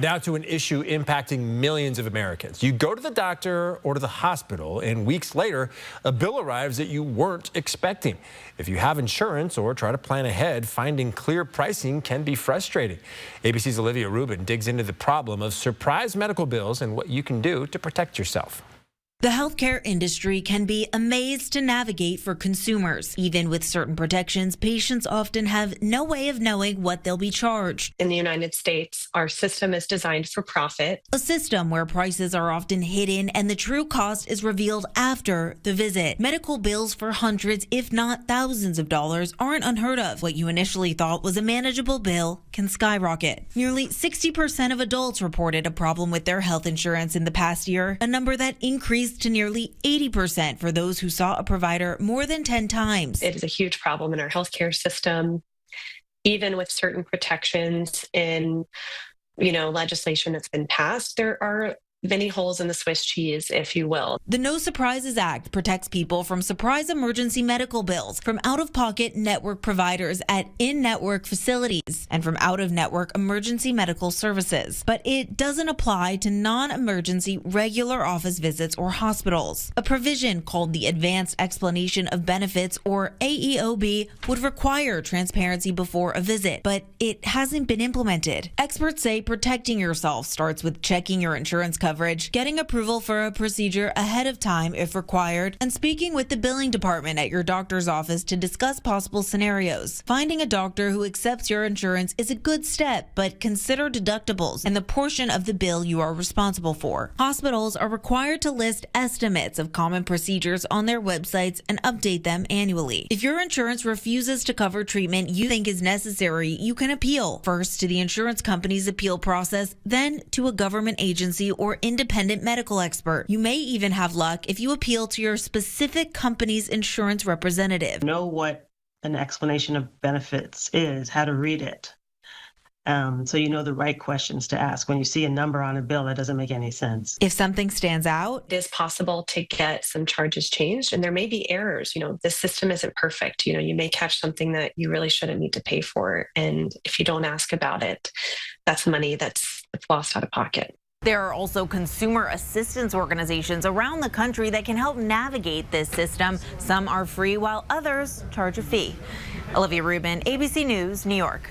Now to an issue impacting millions of Americans. You go to the doctor or to the hospital, and weeks later, a bill arrives that you weren't expecting. If you have insurance or try to plan ahead, finding clear pricing can be frustrating. ABC's Olivia Rubin digs into the problem of surprise medical bills and what you can do to protect yourself. The healthcare industry can be a maze to navigate for consumers. Even with certain protections, patients often have no way of knowing what they'll be charged. In the United States, our system is designed for profit. A system where prices are often hidden and the true cost is revealed after the visit. Medical bills for hundreds, if not thousands of dollars aren't unheard of. What you initially thought was a manageable bill can skyrocket. Nearly 60% of adults reported a problem with their health insurance in the past year, a number that increased to nearly 80% for those who saw a provider more than 10 times. It is a huge problem in our healthcare system, even with certain protections in, legislation that's been passed. There are many holes in the Swiss cheese, if you will. The No Surprises Act protects people from surprise emergency medical bills, from out-of-pocket network providers at in-network facilities, and from out-of-network emergency medical services. But it doesn't apply to non-emergency regular office visits or hospitals. A provision called the Advanced Explanation of Benefits, or AEOB, would require transparency before a visit, but it hasn't been implemented. Experts say protecting yourself starts with checking your insurance coverage, getting approval for a procedure ahead of time if required, and speaking with the billing department at your doctor's office to discuss possible scenarios. Finding a doctor who accepts your insurance is a good step, but consider deductibles and the portion of the bill you are responsible for. Hospitals are required to list estimates of common procedures on their websites and update them annually. If your insurance refuses to cover treatment you think is necessary, you can appeal, first to the insurance company's appeal process, then to a government agency or independent medical expert. You may even have luck if you appeal to your specific company's insurance representative. Know what an explanation of benefits is, how to read it. So you know the right questions to ask when you see a number on a bill that doesn't make any sense. If something stands out, it is possible to get some charges changed, and there may be errors. The system isn't perfect. You may catch something that you really shouldn't need to pay for. And if you don't ask about it, that's money that's lost out of pocket. there are also consumer assistance organizations around the country that can help navigate this system. Some are free while others charge a fee. Olivia Rubin, ABC News, New York.